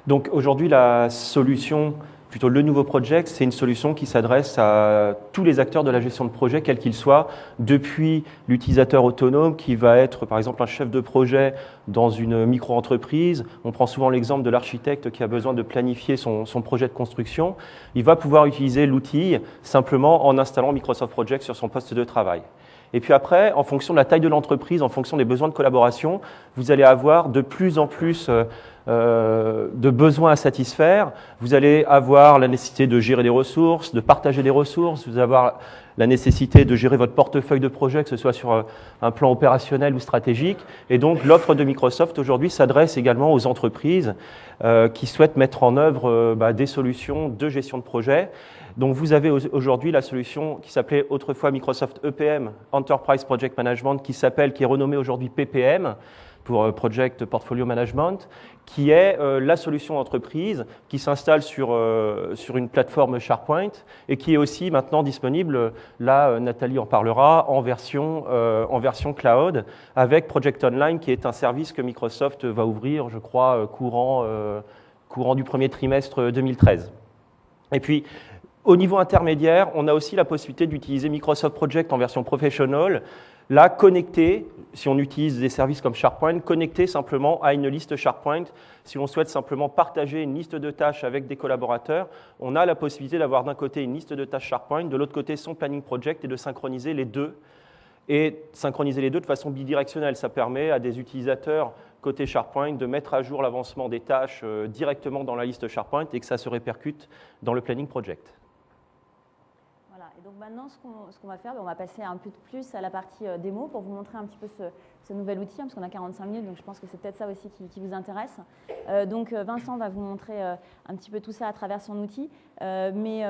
Donc aujourd'hui, la solution, plutôt le nouveau project, c'est une solution qui s'adresse à tous les acteurs de la gestion de projet, quels qu'ils soient, depuis l'utilisateur autonome qui va être par exemple un chef de projet dans une micro-entreprise. On prend souvent l'exemple de l'architecte qui a besoin de planifier son projet de construction. Il va pouvoir utiliser l'outil simplement en installant Microsoft Project sur son poste de travail. Et puis après, en fonction de la taille de l'entreprise, en fonction des besoins de collaboration, vous allez avoir de plus en plus de besoins à satisfaire. Vous allez avoir la nécessité de gérer des ressources, de partager des ressources. Vous allez avoir la nécessité de gérer votre portefeuille de projet, que ce soit sur un plan opérationnel ou stratégique. Et donc, l'offre de Microsoft aujourd'hui s'adresse également aux entreprises qui souhaitent mettre en œuvre des solutions de gestion de projet. Donc, vous avez aujourd'hui la solution qui s'appelait autrefois Microsoft EPM, Enterprise Project Management, qui est renommée aujourd'hui PPM, pour Project Portfolio Management, qui est la solution entreprise qui s'installe sur une plateforme SharePoint et qui est aussi maintenant disponible, là Nathalie en parlera, en version cloud, avec Project Online, qui est un service que Microsoft va ouvrir, je crois, courant du premier trimestre 2013. Et puis, au niveau intermédiaire, on a aussi la possibilité d'utiliser Microsoft Project en version professional, là, connecté, si on utilise des services comme SharePoint, connecté simplement à une liste SharePoint. Si on souhaite simplement partager une liste de tâches avec des collaborateurs, on a la possibilité d'avoir d'un côté une liste de tâches SharePoint, de l'autre côté son planning project et de synchroniser les deux. Et synchroniser les deux de façon bidirectionnelle, ça permet à des utilisateurs côté SharePoint de mettre à jour l'avancement des tâches directement dans la liste SharePoint et que ça se répercute dans le planning project. Donc maintenant, ce qu'on va faire, on va passer un peu plus à la partie démo pour vous montrer un petit peu ce nouvel outil, parce qu'on a 45 minutes, donc je pense que c'est peut-être ça aussi qui vous intéresse. Donc Vincent va vous montrer un petit peu tout ça à travers son outil, mais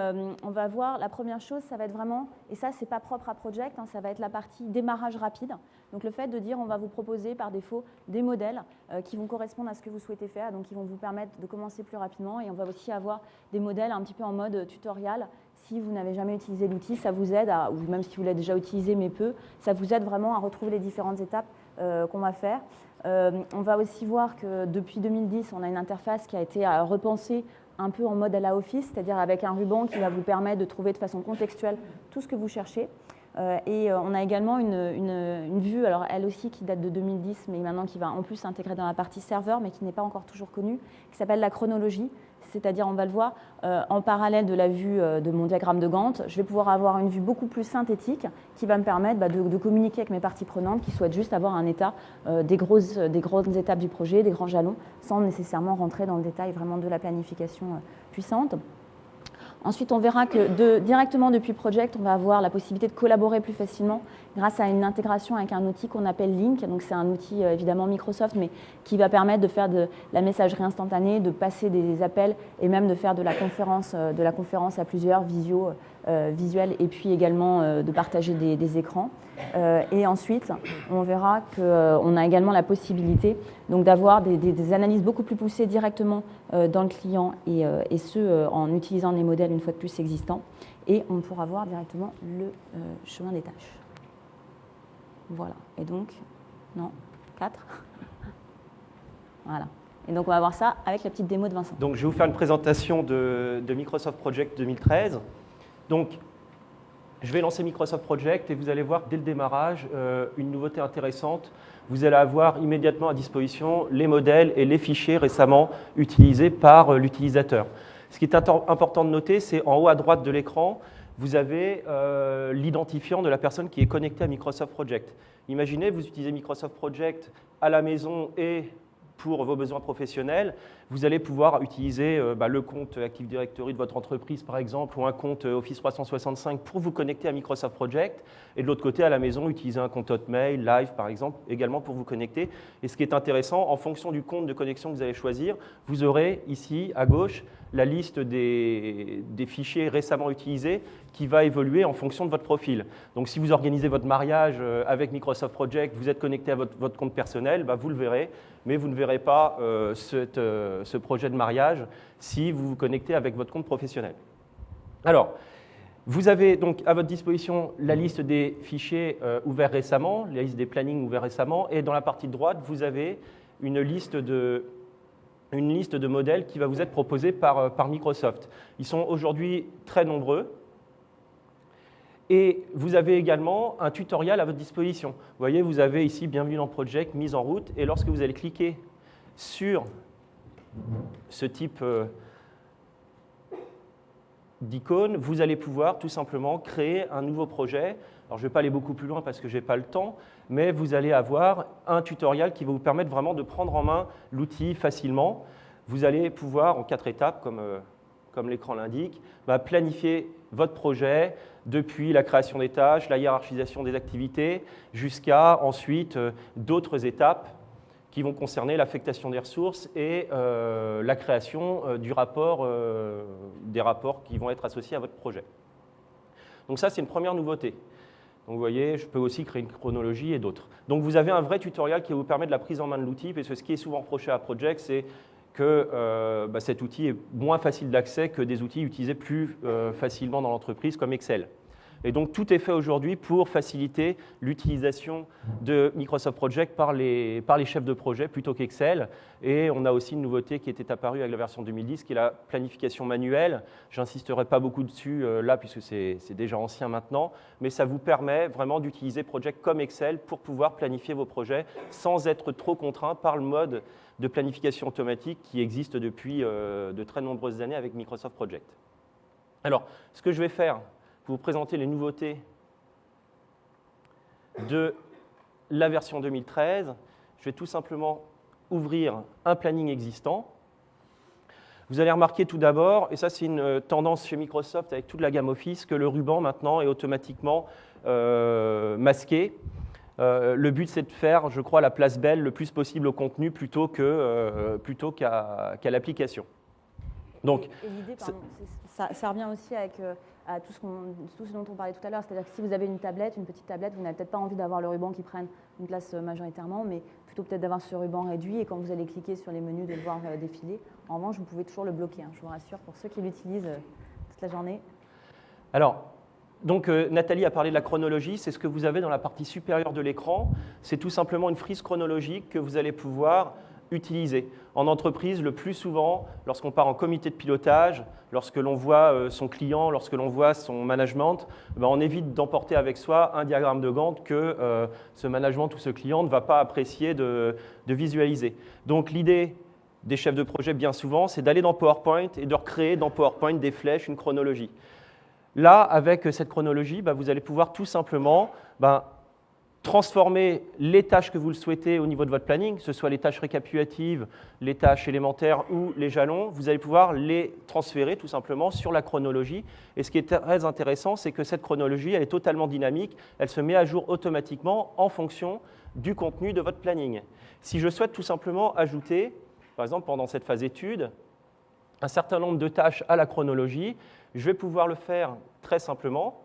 on va voir, la première chose, ça va être vraiment, et ça c'est pas propre à Project, ça va être la partie démarrage rapide. Donc le fait de dire, on va vous proposer par défaut des modèles qui vont correspondre à ce que vous souhaitez faire, donc qui vont vous permettre de commencer plus rapidement, et on va aussi avoir des modèles un petit peu en mode tutoriel. Si vous n'avez jamais utilisé l'outil, ça vous aide, ou même si vous l'avez déjà utilisé mais peu, ça vous aide vraiment à retrouver les différentes étapes qu'on va faire. On va aussi voir que depuis 2010, on a une interface qui a été repensée un peu en mode à la Office, c'est-à-dire avec un ruban qui va vous permettre de trouver de façon contextuelle tout ce que vous cherchez. Et on a également une vue, alors elle aussi qui date de 2010, mais maintenant qui va en plus s'intégrer dans la partie serveur, mais qui n'est pas encore toujours connue, qui s'appelle la chronologie. C'est-à-dire, on va le voir en parallèle de la vue de mon diagramme de Gantt. Je vais pouvoir avoir une vue beaucoup plus synthétique qui va me permettre de communiquer avec mes parties prenantes qui souhaitent juste avoir un état des grandes étapes du projet, des grands jalons, sans nécessairement rentrer dans le détail vraiment de la planification puissante. Ensuite, on verra que directement depuis Project, on va avoir la possibilité de collaborer plus facilement grâce à une intégration avec un outil qu'on appelle Lync. Donc, c'est un outil évidemment Microsoft, mais qui va permettre de faire de la messagerie instantanée, de passer des appels et même de faire de la conférence à plusieurs, visuel, et puis également de partager des écrans. Et ensuite, on verra qu'on a également la possibilité d'avoir des analyses beaucoup plus poussées directement dans le client et ce, en utilisant les modèles une fois de plus existants. Et on pourra voir directement le chemin des tâches. Voilà. Et donc, non, 4. Voilà. Et donc, on va voir ça avec la petite démo de Vincent. Donc, je vais vous faire une présentation de Microsoft Project 2013. Donc, je vais lancer Microsoft Project et vous allez voir dès le démarrage une nouveauté intéressante. Vous allez avoir immédiatement à disposition les modèles et les fichiers récemment utilisés par l'utilisateur. Ce qui est important de noter, c'est en haut à droite de l'écran, vous avez l'identifiant de la personne qui est connectée à Microsoft Project. Imaginez, vous utilisez Microsoft Project à la maison et pour vos besoins professionnels, vous allez pouvoir utiliser le compte Active Directory de votre entreprise, par exemple, ou un compte Office 365 pour vous connecter à Microsoft Project. Et de l'autre côté, à la maison, utiliser un compte Hotmail, Live, par exemple, également pour vous connecter. Et ce qui est intéressant, en fonction du compte de connexion que vous allez choisir, vous aurez ici, à gauche, la liste des fichiers récemment utilisés qui va évoluer en fonction de votre profil. Donc, si vous organisez votre mariage avec Microsoft Project, vous êtes connecté à votre compte personnel, vous le verrez, mais vous ne verrez pas ce projet de mariage si vous vous connectez avec votre compte professionnel. Alors, vous avez donc à votre disposition la liste des fichiers ouverts récemment, la liste des plannings ouverts récemment, et dans la partie droite, vous avez une liste de une liste de modèles qui va vous être proposée par Microsoft. Ils sont aujourd'hui très nombreux. Et vous avez également un tutoriel à votre disposition. Vous voyez, vous avez ici « Bienvenue dans Project »,« Mise en route ». Et lorsque vous allez cliquer sur ce type d'icône, vous allez pouvoir tout simplement créer un nouveau projet. Alors, je ne vais pas aller beaucoup plus loin parce que je n'ai pas le temps, mais vous allez avoir un tutoriel qui va vous permettre vraiment de prendre en main l'outil facilement. Vous allez pouvoir, en 4 étapes, comme l'écran l'indique, planifier votre projet depuis la création des tâches, la hiérarchisation des activités, jusqu'à ensuite d'autres étapes qui vont concerner l'affectation des ressources et la création des rapports qui vont être associés à votre projet. Donc ça, c'est une première nouveauté. Donc vous voyez, je peux aussi créer une chronologie et d'autres. Donc vous avez un vrai tutoriel qui vous permet de la prise en main de l'outil, parce que ce qui est souvent reproché à Project, c'est que cet outil est moins facile d'accès que des outils utilisés plus facilement dans l'entreprise comme Excel. Et donc tout est fait aujourd'hui pour faciliter l'utilisation de Microsoft Project par les chefs de projet plutôt qu'Excel. Et on a aussi une nouveauté qui était apparue avec la version 2010, qui est la planification manuelle. Je n'insisterai pas beaucoup dessus là, puisque c'est déjà ancien maintenant, mais ça vous permet vraiment d'utiliser Project comme Excel pour pouvoir planifier vos projets sans être trop contraint par le mode de planification automatique qui existe depuis de très nombreuses années avec Microsoft Project. Alors, ce que je vais faire pour vous présenter les nouveautés de la version 2013, je vais tout simplement ouvrir un planning existant. Vous allez remarquer tout d'abord, et ça c'est une tendance chez Microsoft avec toute la gamme Office, que le ruban maintenant est automatiquement masqué. Le but, c'est de faire, je crois, la place belle le plus possible au contenu plutôt qu'à l'application. Donc, et l'idée, ça revient aussi à tout ce dont on parlait tout à l'heure, c'est-à-dire que si vous avez une petite tablette, vous n'avez peut-être pas envie d'avoir le ruban qui prenne une place majoritairement, mais plutôt peut-être d'avoir ce ruban réduit, et quand vous allez cliquer sur les menus, de le voir défiler. En revanche, vous pouvez toujours le bloquer, je vous rassure, pour ceux qui l'utilisent toute la journée. Alors, donc, Nathalie a parlé de la chronologie, c'est ce que vous avez dans la partie supérieure de l'écran. C'est tout simplement une frise chronologique que vous allez pouvoir utiliser. En entreprise, le plus souvent, lorsqu'on part en comité de pilotage, lorsque l'on voit son client, lorsque l'on voit son management, on évite d'emporter avec soi un diagramme de Gantt que ce management ou ce client ne va pas apprécier de visualiser. Donc, l'idée des chefs de projet, bien souvent, c'est d'aller dans PowerPoint et de recréer dans PowerPoint des flèches, une chronologie. Là, avec cette chronologie, vous allez pouvoir tout simplement transformer les tâches que vous le souhaitez au niveau de votre planning, que ce soit les tâches récapitulatives, les tâches élémentaires ou les jalons, vous allez pouvoir les transférer tout simplement sur la chronologie. Et ce qui est très intéressant, c'est que cette chronologie, elle est totalement dynamique, elle se met à jour automatiquement en fonction du contenu de votre planning. Si je souhaite tout simplement ajouter, par exemple pendant cette phase étude, un certain nombre de tâches à la chronologie, je vais pouvoir le faire très simplement.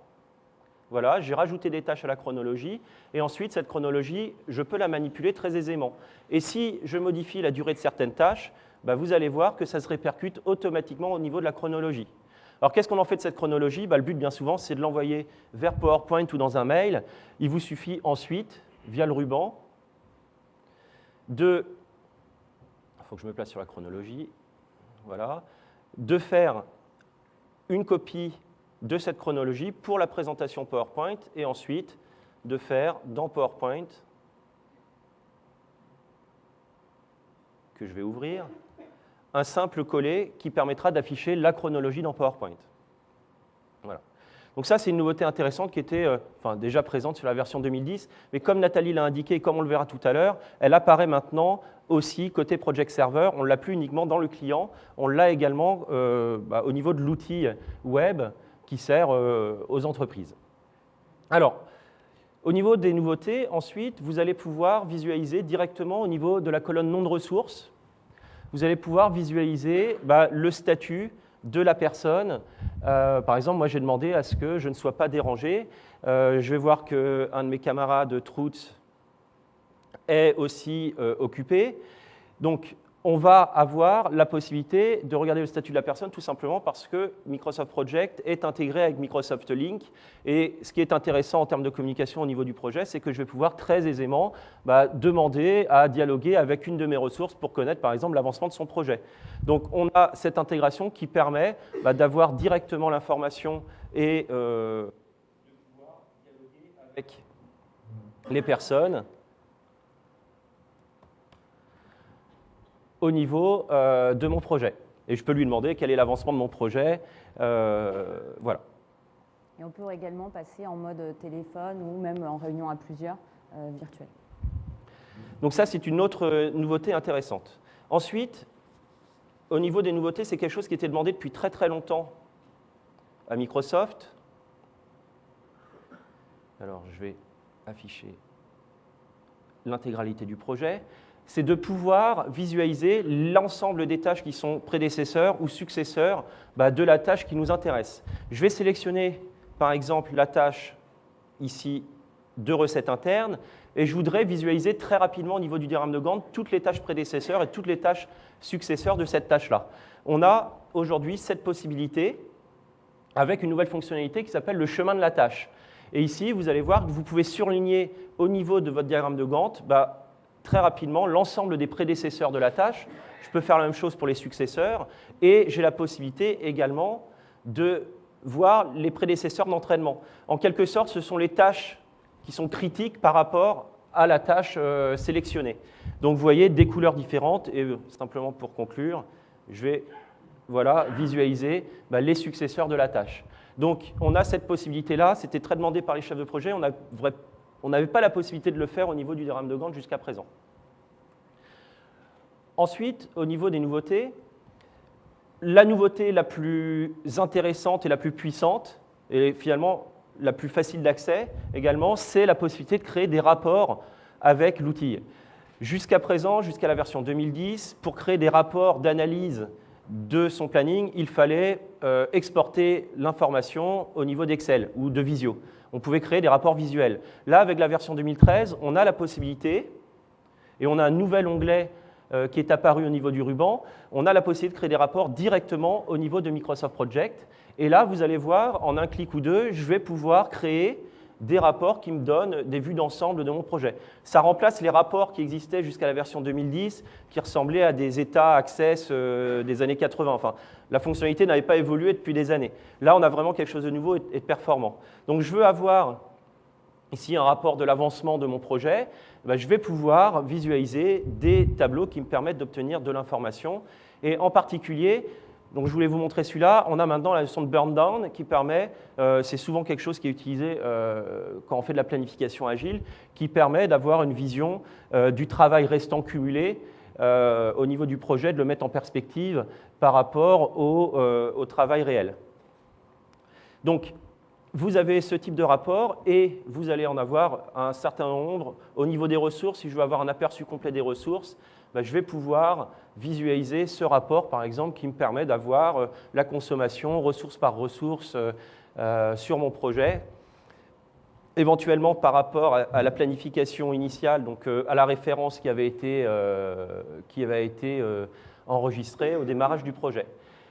Voilà, j'ai rajouté des tâches à la chronologie, et ensuite, cette chronologie, je peux la manipuler très aisément. Et si je modifie la durée de certaines tâches, vous allez voir que ça se répercute automatiquement au niveau de la chronologie. Alors, qu'est-ce qu'on en fait de cette chronologie? Le but, bien souvent, c'est de l'envoyer vers PowerPoint ou dans un mail. Il vous suffit ensuite, via le ruban, il faut que je me place sur la chronologie, voilà, de faire une copie de cette chronologie pour la présentation PowerPoint et ensuite de faire dans PowerPoint, que je vais ouvrir, un simple coller qui permettra d'afficher la chronologie dans PowerPoint. Voilà. Donc ça, c'est une nouveauté intéressante qui était déjà présente sur la version 2010, mais comme Nathalie l'a indiqué et comme on le verra tout à l'heure, elle apparaît maintenant aussi côté Project Server. On ne l'a plus uniquement dans le client, on l'a également au niveau de l'outil web qui sert aux entreprises. Alors, au niveau des nouveautés, ensuite, vous allez pouvoir visualiser directement au niveau de la colonne nom de ressources. Vous allez pouvoir visualiser le statut de la personne. Par exemple, moi, j'ai demandé à ce que je ne sois pas dérangé. Je vais voir qu'un de mes camarades Truth est aussi occupé. Donc, on va avoir la possibilité de regarder le statut de la personne tout simplement parce que Microsoft Project est intégré avec Microsoft Link. Et ce qui est intéressant en termes de communication au niveau du projet, c'est que je vais pouvoir très aisément demander à dialoguer avec une de mes ressources pour connaître par exemple l'avancement de son projet. Donc on a cette intégration qui permet d'avoir directement l'information et de pouvoir dialoguer avec les personnes au niveau de mon projet. Et je peux lui demander quel est l'avancement de mon projet. Voilà. Et on peut également passer en mode téléphone ou même en réunion à plusieurs virtuelle. Donc ça, c'est une autre nouveauté intéressante. Ensuite, au niveau des nouveautés, c'est quelque chose qui était demandé depuis très très longtemps à Microsoft. Alors, je vais afficher l'intégralité du projet. C'est de pouvoir visualiser l'ensemble des tâches qui sont prédécesseurs ou successeurs de la tâche qui nous intéresse. Je vais sélectionner, par exemple, la tâche ici de recettes internes et je voudrais visualiser très rapidement au niveau du diagramme de Gantt toutes les tâches prédécesseurs et toutes les tâches successeurs de cette tâche-là. On a aujourd'hui cette possibilité avec une nouvelle fonctionnalité qui s'appelle le chemin de la tâche. Et ici, vous allez voir que vous pouvez surligner au niveau de votre diagramme de Gantt très rapidement l'ensemble des prédécesseurs de la tâche. Je peux faire la même chose pour les successeurs et j'ai la possibilité également de voir les prédécesseurs d'entraînement. En quelque sorte, ce sont les tâches qui sont critiques par rapport à la tâche sélectionnée. Donc vous voyez des couleurs différentes et simplement pour conclure, je vais visualiser les successeurs de la tâche. Donc on a cette possibilité-là, c'était très demandé par les chefs de projet, on n'avait pas la possibilité de le faire au niveau du diagramme de Gantt jusqu'à présent. Ensuite, au niveau des nouveautés, la nouveauté la plus intéressante et la plus puissante, et finalement la plus facile d'accès également, c'est la possibilité de créer des rapports avec l'outil. Jusqu'à présent, jusqu'à la version 2010, pour créer des rapports d'analyse de son planning, il fallait exporter l'information au niveau d'Excel ou de Visio. On pouvait créer des rapports visuels. Là, avec la version 2013, on a la possibilité, et on a un nouvel onglet qui est apparu au niveau du ruban, on a la possibilité de créer des rapports directement au niveau de Microsoft Project. Et là, vous allez voir, en un clic ou deux, je vais pouvoir créer des rapports qui me donnent des vues d'ensemble de mon projet. Ça remplace les rapports qui existaient jusqu'à la version 2010, qui ressemblaient à des états Access des années 80. Enfin, la fonctionnalité n'avait pas évolué depuis des années. Là, on a vraiment quelque chose de nouveau et de performant. Donc, je veux avoir ici un rapport de l'avancement de mon projet. Je vais pouvoir visualiser des tableaux qui me permettent d'obtenir de l'information. Et en particulier, donc je voulais vous montrer celui-là, on a maintenant la notion de burn down qui permet, c'est souvent quelque chose qui est utilisé quand on fait de la planification agile, qui permet d'avoir une vision du travail restant cumulé au niveau du projet, de le mettre en perspective par rapport au travail réel. Donc, vous avez ce type de rapport et vous allez en avoir un certain nombre au niveau des ressources. Si je veux avoir un aperçu complet des ressources, je vais pouvoir visualiser ce rapport, par exemple, qui me permet d'avoir la consommation ressource par ressource sur mon projet. Éventuellement, par rapport à la planification initiale, donc à la référence qui avait été enregistrée au démarrage du projet.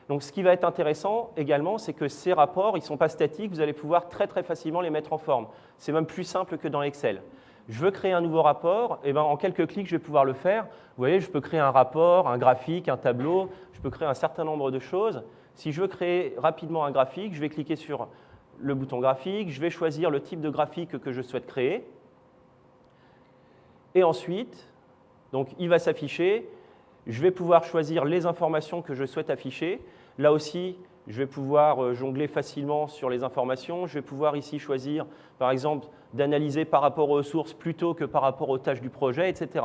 Donc, ce qui va être intéressant également, c'est que ces rapports, ils ne sont pas statiques, vous allez pouvoir très très facilement les mettre en forme. C'est même plus simple que dans Excel. Je veux créer un nouveau rapport, et en quelques clics, je vais pouvoir le faire. Vous voyez, je peux créer un rapport, un graphique, un tableau, je peux créer un certain nombre de choses. Si je veux créer rapidement un graphique, je vais cliquer sur le bouton graphique, je vais choisir le type de graphique que je souhaite créer. Et ensuite, donc, il va s'afficher. Je vais pouvoir choisir les informations que je souhaite afficher. Là aussi, je vais pouvoir jongler facilement sur les informations. Je vais pouvoir ici choisir, par exemple, d'analyser par rapport aux ressources plutôt que par rapport aux tâches du projet, etc.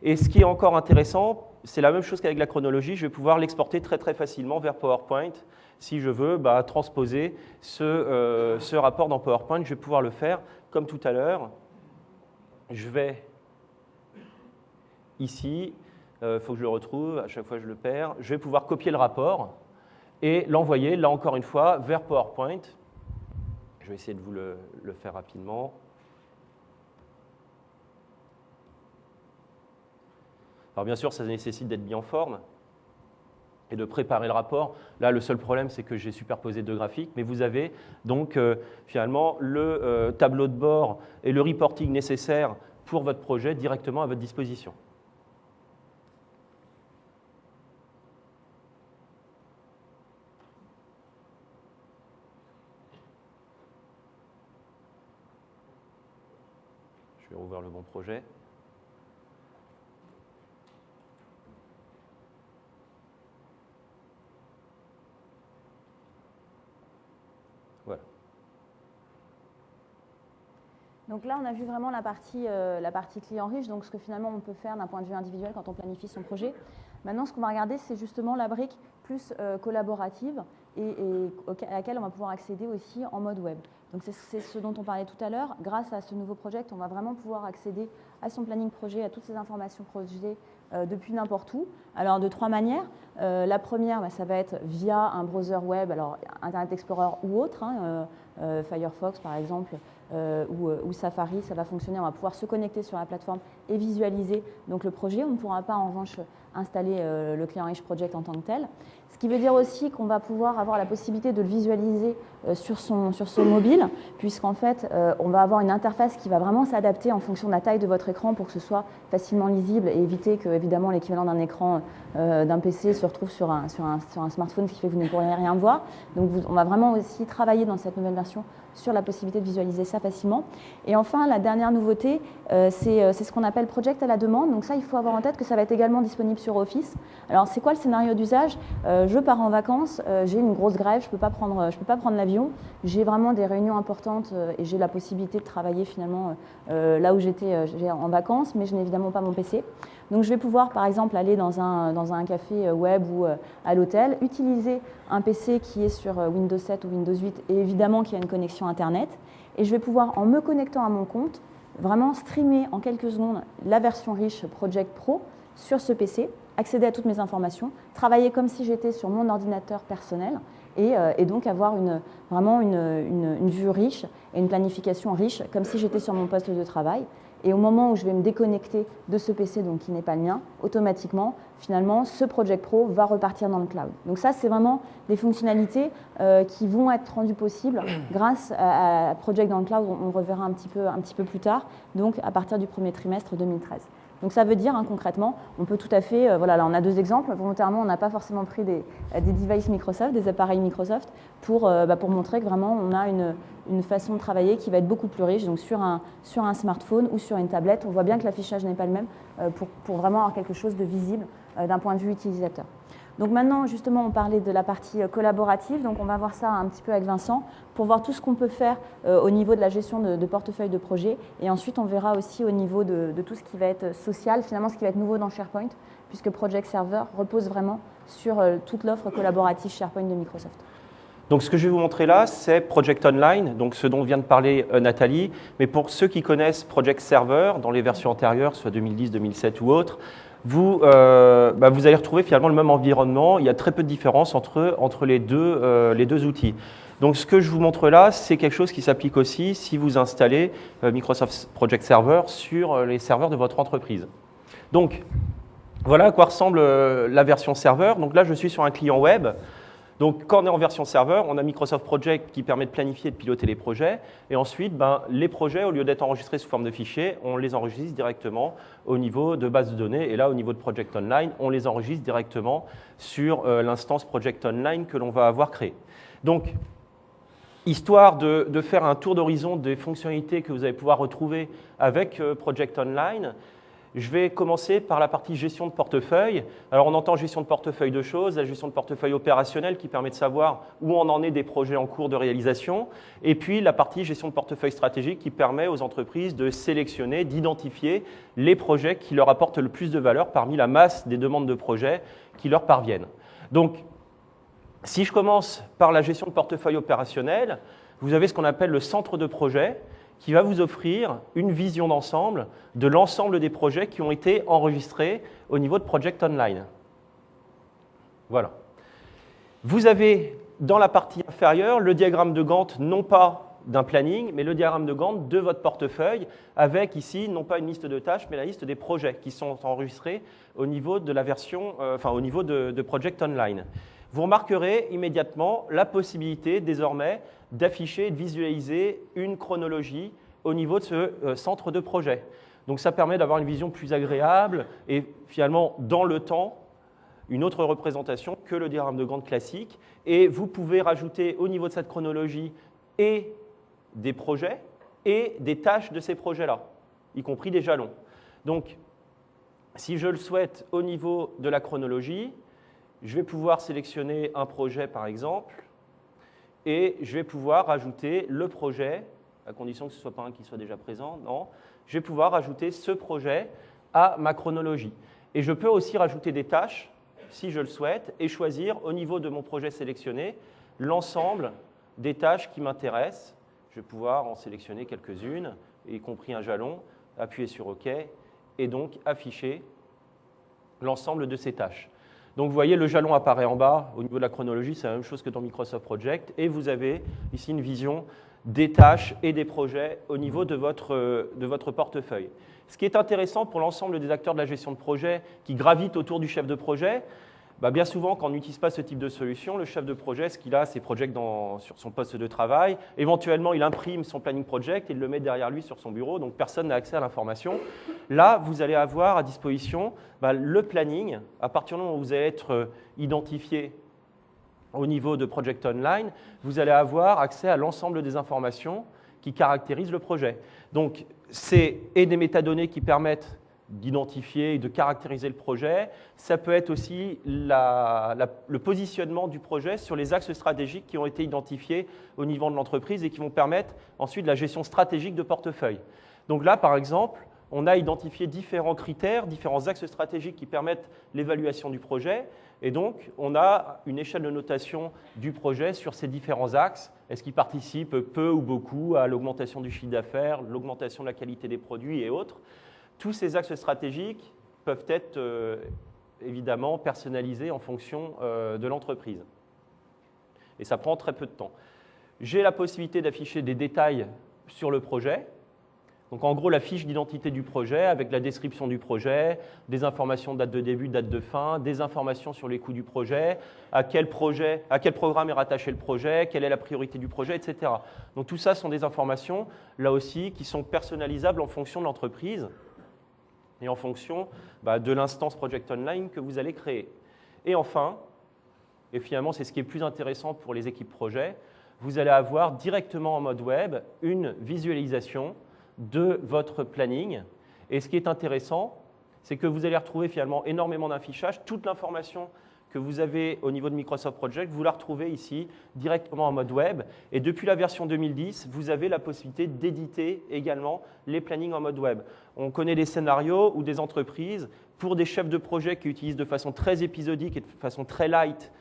Et ce qui est encore intéressant, c'est la même chose qu'avec la chronologie. Je vais pouvoir l'exporter très très facilement vers PowerPoint. Si je veux transposer ce rapport dans PowerPoint, je vais pouvoir le faire comme tout à l'heure. Je vais ici. Il faut que je le retrouve, à chaque fois je le perds. Je vais pouvoir copier le rapport et l'envoyer, là encore une fois, vers PowerPoint. Je vais essayer de vous le faire rapidement. Alors bien sûr, ça nécessite d'être mis en forme et de préparer le rapport. Là, le seul problème, c'est que j'ai superposé 2 graphiques, mais vous avez donc finalement le tableau de bord et le reporting nécessaire pour votre projet directement à votre disposition. Je vais rouvrir le bon projet. Voilà. Donc là, on a vu vraiment la partie client riche, donc ce que finalement on peut faire d'un point de vue individuel quand on planifie son projet. Maintenant, ce qu'on va regarder, c'est justement la brique plus collaborative et à laquelle on va pouvoir accéder aussi en mode web. Donc c'est ce dont on parlait tout à l'heure. Grâce à ce nouveau project, on va vraiment pouvoir accéder à son planning projet, à toutes ces informations projet depuis n'importe où. Alors de 3 manières. La première, ça va être via un browser web, alors Internet Explorer ou autre, Firefox par exemple, ou Safari, ça va fonctionner. On va pouvoir se connecter sur la plateforme et visualiser donc, le projet. On ne pourra pas en revanche installer le Client Riche Project en tant que tel. Ce qui veut dire aussi qu'on va pouvoir avoir la possibilité de le visualiser sur son mobile, puisqu'en fait, on va avoir une interface qui va vraiment s'adapter en fonction de la taille de votre écran pour que ce soit facilement lisible et éviter que, évidemment, l'équivalent d'un écran d'un PC se retrouve sur un smartphone, ce qui fait que vous ne pourrez rien voir. Donc, on va vraiment aussi travailler dans cette nouvelle version sur la possibilité de visualiser ça facilement. Et enfin, la dernière nouveauté, c'est ce qu'on appelle Project à la demande. Donc ça, il faut avoir en tête que ça va être également disponible sur Office. Alors, c'est quoi le scénario d'usage? Je pars en vacances, j'ai une grosse grève, je ne peux pas prendre l'avion. J'ai vraiment des réunions importantes et j'ai la possibilité de travailler finalement là où j'étais en vacances, mais je n'ai évidemment pas mon PC. Donc je vais pouvoir par exemple aller dans un café web ou à l'hôtel, utiliser un PC qui est sur Windows 7 ou Windows 8 et évidemment qui a une connexion Internet. Et je vais pouvoir, en me connectant à mon compte, vraiment streamer en quelques secondes la version riche Project Pro sur ce PC, accéder à toutes mes informations, travailler comme si j'étais sur mon ordinateur personnel et donc avoir vraiment une vue riche et une planification riche comme si j'étais sur mon poste de travail. Et au moment où je vais me déconnecter de ce PC, donc qui n'est pas le mien, automatiquement, finalement, ce Project Pro va repartir dans le cloud. Donc ça, c'est vraiment des fonctionnalités qui vont être rendues possibles grâce à Project dans le cloud. On reverra un petit peu plus tard, donc à partir du premier trimestre 2013. Donc ça veut dire, concrètement, on peut tout à fait, voilà, là on a 2 exemples. Volontairement, on n'a pas forcément pris des devices Microsoft, des appareils Microsoft, pour montrer que vraiment on a une façon de travailler qui va être beaucoup plus riche. Donc sur un smartphone ou sur une tablette, on voit bien que l'affichage n'est pas le même pour vraiment avoir quelque chose de visible d'un point de vue utilisateur. Donc maintenant, justement, on parlait de la partie collaborative, donc on va voir ça un petit peu avec Vincent pour voir tout ce qu'on peut faire au niveau de la gestion de portefeuille de projet. Et ensuite, on verra aussi au niveau de tout ce qui va être social, finalement ce qui va être nouveau dans SharePoint, puisque Project Server repose vraiment sur toute l'offre collaborative SharePoint de Microsoft. Donc ce que je vais vous montrer là, c'est Project Online, donc ce dont vient de parler Nathalie. Mais pour ceux qui connaissent Project Server, dans les versions antérieures, soit 2010, 2007 ou autres, vous allez retrouver finalement le même environnement. Il y a très peu de différence entre les deux outils. Donc ce que je vous montre là, c'est quelque chose qui s'applique aussi si vous installez Microsoft Project Server sur les serveurs de votre entreprise. Donc voilà à quoi ressemble la version serveur. Donc là, je suis sur un client web. Donc, quand on est en version serveur, on a Microsoft Project qui permet de planifier et de piloter les projets. Et ensuite, les projets, au lieu d'être enregistrés sous forme de fichiers, on les enregistre directement au niveau de base de données. Et là, au niveau de Project Online, on les enregistre directement sur l'instance Project Online que l'on va avoir créée. Donc, histoire de faire un tour d'horizon des fonctionnalités que vous allez pouvoir retrouver avec Project Online, je vais commencer par la partie gestion de portefeuille. Alors, on entend gestion de portefeuille de choses, la gestion de portefeuille opérationnelle qui permet de savoir où on en est des projets en cours de réalisation, et puis la partie gestion de portefeuille stratégique qui permet aux entreprises de sélectionner, d'identifier les projets qui leur apportent le plus de valeur parmi la masse des demandes de projets qui leur parviennent. Donc, si je commence par la gestion de portefeuille opérationnelle, vous avez ce qu'on appelle le centre de projet, qui va vous offrir une vision d'ensemble de l'ensemble des projets qui ont été enregistrés au niveau de Project Online. Voilà. Vous avez dans la partie inférieure le diagramme de Gantt, non pas d'un planning, mais le diagramme de Gantt de votre portefeuille, avec ici, non pas une liste de tâches, mais la liste des projets qui sont enregistrés au niveau de la version, au niveau de Project Online. Vous remarquerez immédiatement la possibilité désormais d'afficher et de visualiser une chronologie au niveau de ce centre de projet. Donc ça permet d'avoir une vision plus agréable et finalement dans le temps, une autre représentation que le diagramme de Gantt classique. Et vous pouvez rajouter au niveau de cette chronologie et des projets et des tâches de ces projets-là, y compris des jalons. Donc, si je le souhaite au niveau de la chronologie, je vais pouvoir sélectionner un projet, par exemple, et je vais pouvoir rajouter le projet, à condition que ce ne soit pas un qui soit déjà présent, non, je vais pouvoir rajouter ce projet à ma chronologie. Et je peux aussi rajouter des tâches, si je le souhaite, et choisir au niveau de mon projet sélectionné l'ensemble des tâches qui m'intéressent. Je vais pouvoir en sélectionner quelques-unes, y compris un jalon, appuyer sur OK, et donc afficher l'ensemble de ces tâches. Donc vous voyez, le jalon apparaît en bas, au niveau de la chronologie, c'est la même chose que dans Microsoft Project, et vous avez ici une vision des tâches et des projets au niveau de votre portefeuille. Ce qui est intéressant pour l'ensemble des acteurs de la gestion de projet qui gravitent autour du chef de projet, bien souvent, quand on n'utilise pas ce type de solution, le chef de projet, ce qu'il a, c'est Project sur son poste de travail. Éventuellement, il imprime son planning project et il le met derrière lui sur son bureau, donc personne n'a accès à l'information. Là, vous allez avoir à disposition le planning. À partir du moment où vous allez être identifié au niveau de Project Online, vous allez avoir accès à l'ensemble des informations qui caractérisent le projet. Donc, c'est des métadonnées qui permettent d'identifier et de caractériser le projet. Ça peut être aussi le positionnement du projet sur les axes stratégiques qui ont été identifiés au niveau de l'entreprise et qui vont permettre ensuite la gestion stratégique de portefeuille. Donc là, par exemple, on a identifié différents critères, différents axes stratégiques qui permettent l'évaluation du projet. Et donc, on a une échelle de notation du projet sur ces différents axes. Est-ce qu'il participe peu ou beaucoup à l'augmentation du chiffre d'affaires, l'augmentation de la qualité des produits et autres. Tous ces axes stratégiques peuvent être évidemment personnalisés en fonction de l'entreprise. Et ça prend très peu de temps. J'ai la possibilité d'afficher des détails sur le projet. Donc en gros, la fiche d'identité du projet avec la description du projet, des informations de date de début, date de fin, des informations sur les coûts du projet, à quel programme est rattaché le projet, quelle est la priorité du projet, etc. Donc tout ça sont des informations, là aussi, qui sont personnalisables en fonction de l'entreprise et en fonction de l'instance Project Online que vous allez créer. Et enfin, et finalement c'est ce qui est plus intéressant pour les équipes projet, vous allez avoir directement en mode web une visualisation de votre planning. Et ce qui est intéressant, c'est que vous allez retrouver finalement énormément d'affichage. Toute l'information que vous avez au niveau de Microsoft Project, vous la retrouvez ici directement en mode web. Et depuis la version 2010, vous avez la possibilité d'éditer également les plannings en mode web. On connaît des scénarios où des entreprises, pour des chefs de projet qui utilisent de façon très épisodique et de façon très light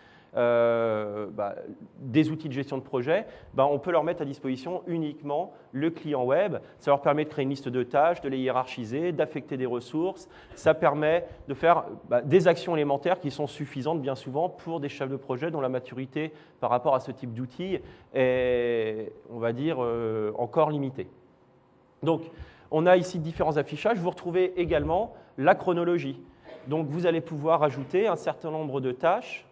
des outils de gestion de projet, on peut leur mettre à disposition uniquement le client web. Ça leur permet de créer une liste de tâches, de les hiérarchiser, d'affecter des ressources. Ça permet de faire des actions élémentaires qui sont suffisantes bien souvent pour des chefs de projet dont la maturité par rapport à ce type d'outils est, on va dire, encore limitée. Donc, on a ici différents affichages. Vous retrouvez également la chronologie. Donc, vous allez pouvoir ajouter un certain nombre de tâches.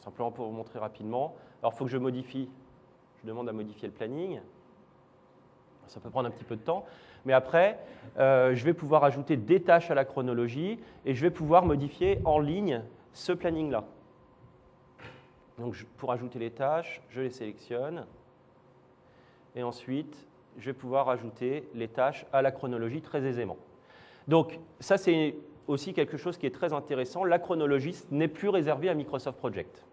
Simplement pour vous montrer rapidement. Alors, il faut que je demande à modifier le planning. Ça peut prendre un petit peu de temps. Mais après, je vais pouvoir ajouter des tâches à la chronologie et je vais pouvoir modifier en ligne ce planning-là. Donc, pour ajouter les tâches, je les sélectionne. Et ensuite, je vais pouvoir ajouter les tâches à la chronologie très aisément. Donc, ça, c'est aussi quelque chose qui est très intéressant. La chronologie n'est plus réservée à Microsoft Project.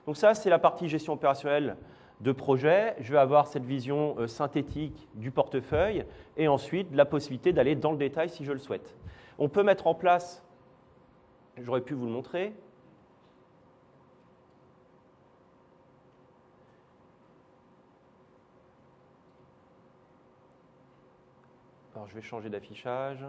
Donc ça, c'est la partie gestion opérationnelle de projet. Je vais avoir cette vision synthétique du portefeuille et ensuite la possibilité d'aller dans le détail si je le souhaite. On peut mettre en place, j'aurais pu vous le montrer, alors je vais changer d'affichage.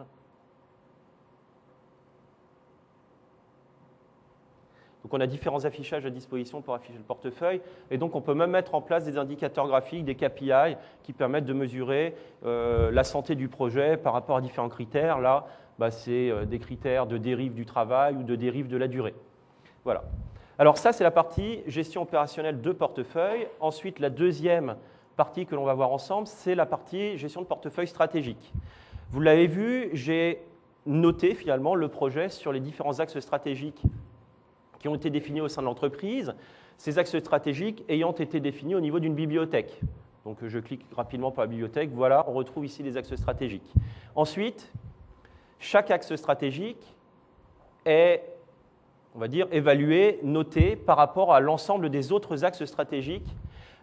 Donc on a différents affichages à disposition pour afficher le portefeuille. Et donc on peut même mettre en place des indicateurs graphiques, des KPI, qui permettent de mesurer la santé du projet par rapport à différents critères. Là, c'est des critères de dérive du travail ou de dérive de la durée. Voilà. Alors ça, c'est la partie gestion opérationnelle de portefeuille. Ensuite, la deuxième partie que l'on va voir ensemble, c'est la partie gestion de portefeuille stratégique. Vous l'avez vu, j'ai noté finalement le projet sur les différents axes stratégiques qui ont été définis au sein de l'entreprise, ces axes stratégiques ayant été définis au niveau d'une bibliothèque. Donc je clique rapidement par la bibliothèque, voilà, on retrouve ici les axes stratégiques. Ensuite, chaque axe stratégique est, on va dire, évalué, noté par rapport à l'ensemble des autres axes stratégiques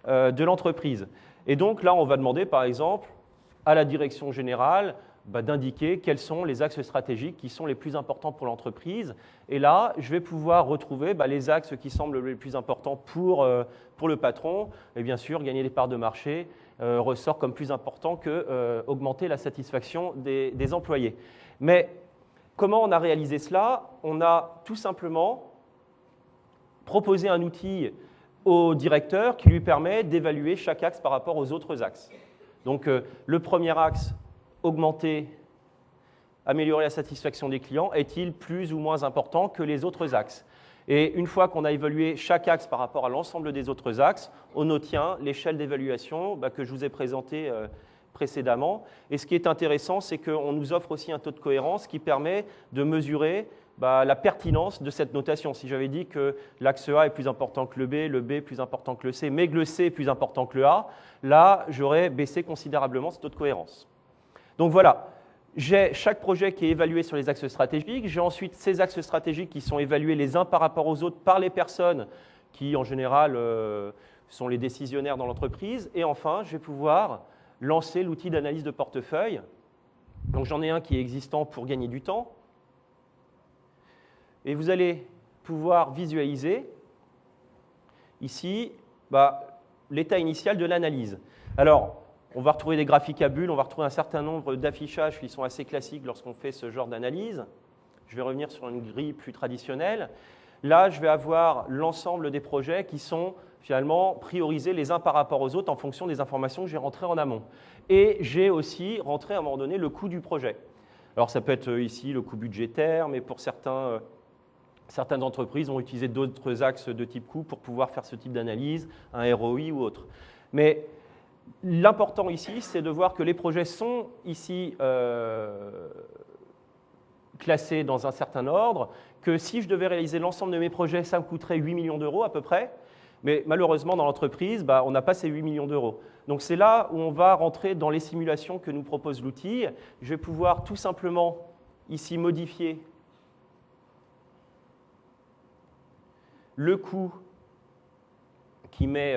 de l'entreprise. Et donc là, on va demander par exemple à la direction générale d'indiquer quels sont les axes stratégiques qui sont les plus importants pour l'entreprise. Et là, je vais pouvoir retrouver les axes qui semblent les plus importants pour le patron. Et bien sûr, gagner des parts de marché ressort comme plus important que augmenter la satisfaction des employés. Mais comment on a réalisé cela? On a tout simplement proposé un outil au directeur qui lui permet d'évaluer chaque axe par rapport aux autres axes. Donc le premier axe, augmenter, améliorer la satisfaction des clients, est-il plus ou moins important que les autres axes? Et une fois qu'on a évalué chaque axe par rapport à l'ensemble des autres axes, on obtient l'échelle d'évaluation que je vous ai présentée précédemment. Et ce qui est intéressant, c'est qu'on nous offre aussi un taux de cohérence qui permet de mesurer la pertinence de cette notation. Si j'avais dit que l'axe A est plus important que le B est plus important que le C, mais que le C est plus important que le A, là, j'aurais baissé considérablement ce taux de cohérence. Donc voilà, j'ai chaque projet qui est évalué sur les axes stratégiques. J'ai ensuite ces axes stratégiques qui sont évalués les uns par rapport aux autres par les personnes qui, en général, sont les décisionnaires dans l'entreprise. Et enfin, je vais pouvoir lancer l'outil d'analyse de portefeuille. Donc j'en ai un qui est existant pour gagner du temps. Et vous allez pouvoir visualiser ici l'état initial de l'analyse. Alors, on va retrouver des graphiques à bulles, on va retrouver un certain nombre d'affichages qui sont assez classiques lorsqu'on fait ce genre d'analyse. Je vais revenir sur une grille plus traditionnelle. Là, je vais avoir l'ensemble des projets qui sont finalement priorisés les uns par rapport aux autres en fonction des informations que j'ai rentrées en amont. Et j'ai aussi rentré à un moment donné le coût du projet. Alors ça peut être ici le coût budgétaire, mais pour certaines entreprises ont utilisé d'autres axes de type coût pour pouvoir faire ce type d'analyse, un ROI ou autre. Mais l'important ici, c'est de voir que les projets sont ici classés dans un certain ordre, que si je devais réaliser l'ensemble de mes projets, ça me coûterait 8 millions d'euros à peu près, mais malheureusement, dans l'entreprise, on n'a pas ces 8 millions d'euros. Donc c'est là où on va rentrer dans les simulations que nous propose l'outil. Je vais pouvoir tout simplement ici modifier le coût qui m'est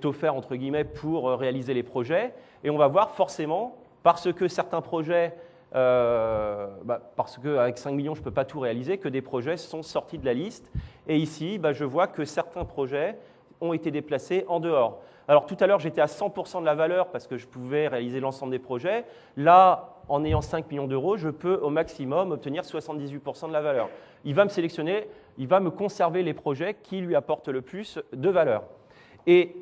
offert entre guillemets pour réaliser les projets. Et on va voir forcément, parce que certains projets, parce qu'avec 5 millions, je ne peux pas tout réaliser, que des projets sont sortis de la liste. Et ici, je vois que certains projets ont été déplacés en dehors. Alors tout à l'heure, j'étais à 100% de la valeur parce que je pouvais réaliser l'ensemble des projets. Là, en ayant 5 millions d'euros, je peux au maximum obtenir 78% de la valeur. Il va me sélectionner, il va me conserver les projets qui lui apportent le plus de valeur. Et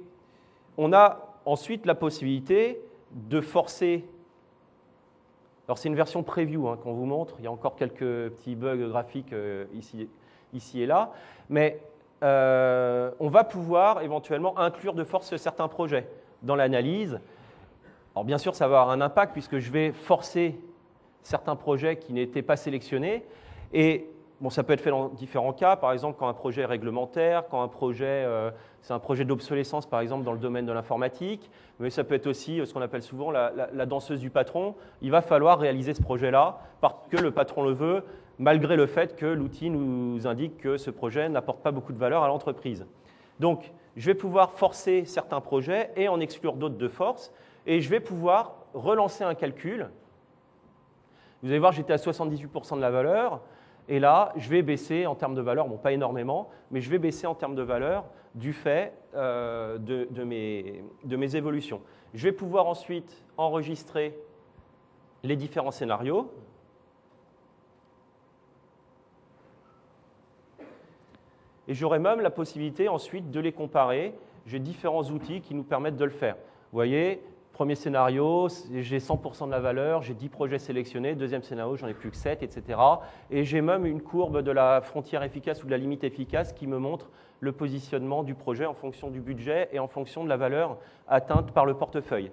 on a ensuite la possibilité de forcer. Alors c'est une version preview qu'on vous montre, il y a encore quelques petits bugs graphiques ici et là, mais on va pouvoir éventuellement inclure de force certains projets dans l'analyse. Alors bien sûr, ça va avoir un impact puisque je vais forcer certains projets qui n'étaient pas sélectionnés. Et ça peut être fait dans différents cas, par exemple quand un projet est réglementaire, quand un projet, c'est un projet d'obsolescence par exemple dans le domaine de l'informatique, mais ça peut être aussi ce qu'on appelle souvent la danseuse du patron. Il va falloir réaliser ce projet-là parce que le patron le veut, malgré le fait que l'outil nous indique que ce projet n'apporte pas beaucoup de valeur à l'entreprise. Donc, je vais pouvoir forcer certains projets et en exclure d'autres de force, et je vais pouvoir relancer un calcul. Vous allez voir, j'étais à 78% de la valeur, et là, je vais baisser en termes de valeur, bon, pas énormément, mais je vais baisser en termes de valeur du fait de mes évolutions. Je vais pouvoir ensuite enregistrer les différents scénarios. Et j'aurai même la possibilité ensuite de les comparer. J'ai différents outils qui nous permettent de le faire. Vous voyez, premier scénario, j'ai 100% de la valeur, j'ai 10 projets sélectionnés. Deuxième scénario, j'en ai plus que 7, etc. Et j'ai même une courbe de la frontière efficace ou de la limite efficace qui me montre le positionnement du projet en fonction du budget et en fonction de la valeur atteinte par le portefeuille.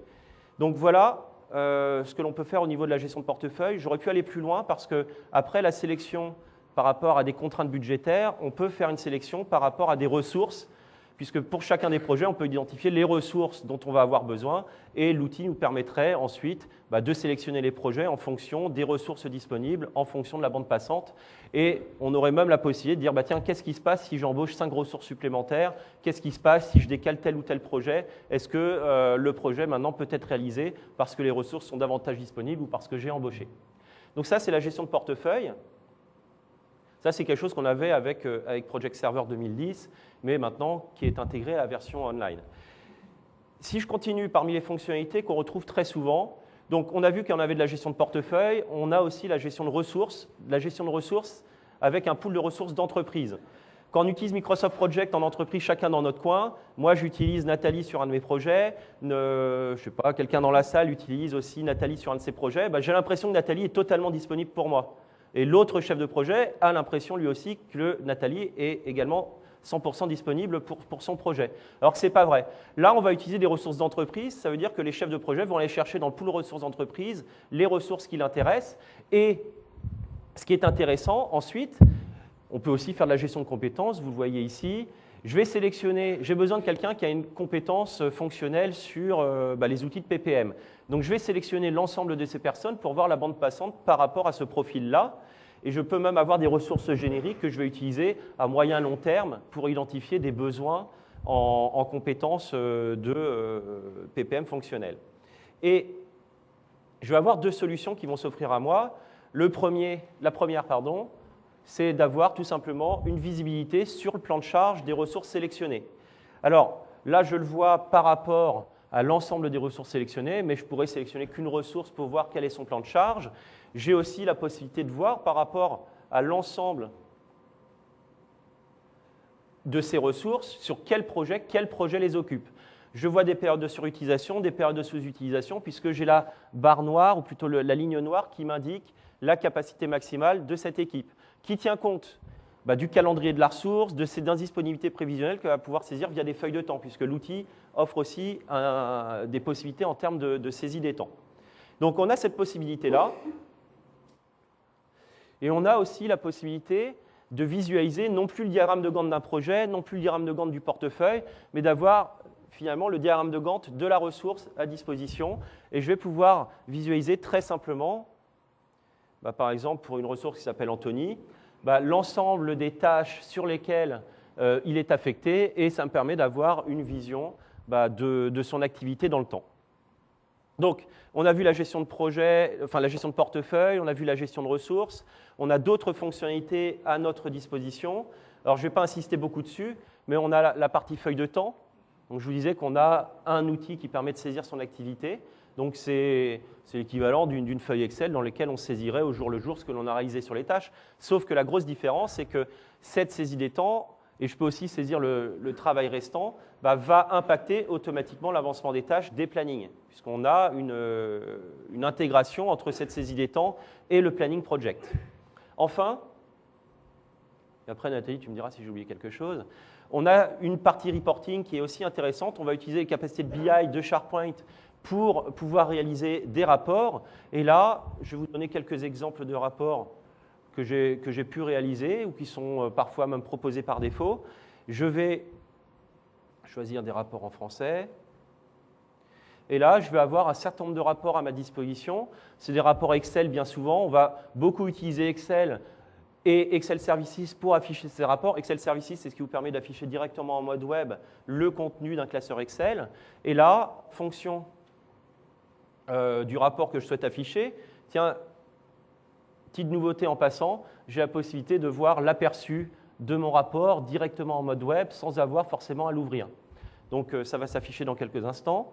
Donc voilà ce que l'on peut faire au niveau de la gestion de portefeuille. J'aurais pu aller plus loin parce qu'après la sélection par rapport à des contraintes budgétaires, on peut faire une sélection par rapport à des ressources, puisque pour chacun des projets, on peut identifier les ressources dont on va avoir besoin et l'outil nous permettrait ensuite de sélectionner les projets en fonction des ressources disponibles, en fonction de la bande passante. Et on aurait même la possibilité de dire, tiens, qu'est-ce qui se passe si j'embauche 5 ressources supplémentaires? Qu'est-ce qui se passe si je décale tel ou tel projet? Est-ce que le projet maintenant peut être réalisé parce que les ressources sont davantage disponibles ou parce que j'ai embauché? Donc ça, c'est la gestion de portefeuille. Ça, c'est quelque chose qu'on avait avec Project Server 2010, mais maintenant qui est intégré à la version online. Si je continue parmi les fonctionnalités qu'on retrouve très souvent, donc on a vu qu'on avait de la gestion de portefeuille, on a aussi la gestion de ressources avec un pool de ressources d'entreprise. Quand on utilise Microsoft Project en entreprise, chacun dans notre coin, moi j'utilise Nathalie sur un de mes projets, je sais pas, quelqu'un dans la salle utilise aussi Nathalie sur un de ses projets, j'ai l'impression que Nathalie est totalement disponible pour moi. Et l'autre chef de projet a l'impression lui aussi que Nathalie est également 100% disponible pour son projet. Alors que ce n'est pas vrai. Là, on va utiliser des ressources d'entreprise. Ça veut dire que les chefs de projet vont aller chercher dans le pool ressources d'entreprise les ressources qui l'intéressent. Et ce qui est intéressant, ensuite, on peut aussi faire de la gestion de compétences. Vous le voyez ici. Je vais sélectionner, j'ai besoin de quelqu'un qui a une compétence fonctionnelle sur les outils de PPM. Donc je vais sélectionner l'ensemble de ces personnes pour voir la bande passante par rapport à ce profil-là. Et je peux même avoir des ressources génériques que je vais utiliser à moyen long terme pour identifier des besoins en compétences de PPM fonctionnelles. Et je vais avoir deux solutions qui vont s'offrir à moi. La première, c'est d'avoir tout simplement une visibilité sur le plan de charge des ressources sélectionnées. Alors là, je le vois par rapport à l'ensemble des ressources sélectionnées, mais je pourrais sélectionner qu'une ressource pour voir quel est son plan de charge. J'ai aussi la possibilité de voir par rapport à l'ensemble de ces ressources sur quel projet les occupe. Je vois des périodes de surutilisation, des périodes de sous-utilisation, puisque j'ai la barre noire, ou plutôt la ligne noire, qui m'indique la capacité maximale de cette équipe, qui tient compte du calendrier de la ressource, de ses indisponibilités prévisionnelles qu'elle va pouvoir saisir via des feuilles de temps, puisque l'outil offre aussi des possibilités en termes de saisie des temps. Donc on a cette possibilité-là, et on a aussi la possibilité de visualiser non plus le diagramme de Gantt d'un projet, non plus le diagramme de Gantt du portefeuille, mais d'avoir finalement le diagramme de Gantt de la ressource à disposition. Et je vais pouvoir visualiser très simplement, par exemple pour une ressource qui s'appelle Anthony, l'ensemble des tâches sur lesquelles il est affecté, et ça me permet d'avoir une vision de son activité dans le temps. Donc, on a vu la gestion de projet, la gestion de portefeuille, on a vu la gestion de ressources, on a d'autres fonctionnalités à notre disposition. Alors, je ne vais pas insister beaucoup dessus, mais on a la partie feuille de temps. Donc, je vous disais qu'on a un outil qui permet de saisir son activité. Donc, c'est l'équivalent d'une feuille Excel dans laquelle on saisirait au jour le jour ce que l'on a réalisé sur les tâches. Sauf que la grosse différence, c'est que cette saisie des temps, et je peux aussi saisir le travail restant, va impacter automatiquement l'avancement des tâches des plannings, puisqu'on a une intégration entre cette saisie des temps et le planning project. Enfin, et après Nathalie, tu me diras si j'ai oublié quelque chose, on a une partie reporting qui est aussi intéressante. On va utiliser les capacités de BI, de SharePoint pour pouvoir réaliser des rapports. Et là, je vais vous donner quelques exemples de rapports que j'ai pu réaliser ou qui sont parfois même proposés par défaut. Je vais choisir des rapports en français. Et là, je vais avoir un certain nombre de rapports à ma disposition. C'est des rapports Excel bien souvent. On va beaucoup utiliser Excel et Excel Services pour afficher ces rapports. Excel Services, c'est ce qui vous permet d'afficher directement en mode web le contenu d'un classeur Excel. Et là, en fonction du rapport que je souhaite afficher, tiens, petite nouveauté en passant, j'ai la possibilité de voir l'aperçu de mon rapport directement en mode web sans avoir forcément à l'ouvrir. Donc ça va s'afficher dans quelques instants.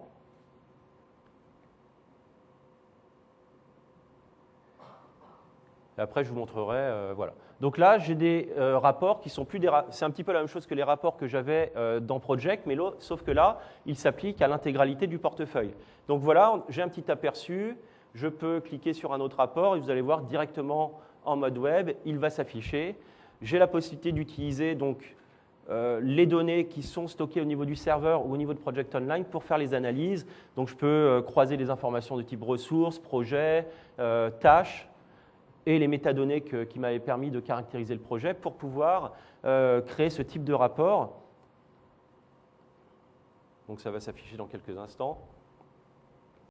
Et après, je vous montrerai, voilà. Donc là, j'ai des rapports qui sont plus des... C'est un petit peu la même chose que les rapports que j'avais dans Project, mais sauf que là, ils s'appliquent à l'intégralité du portefeuille. Donc voilà, j'ai un petit aperçu. Je peux cliquer sur un autre rapport et vous allez voir directement en mode web, il va s'afficher. J'ai la possibilité d'utiliser donc les données qui sont stockées au niveau du serveur ou au niveau de Project Online pour faire les analyses. Donc je peux croiser les informations de type ressources, projet, tâches et les métadonnées qui m'avaient permis de caractériser le projet pour pouvoir créer ce type de rapport. Donc ça va s'afficher dans quelques instants.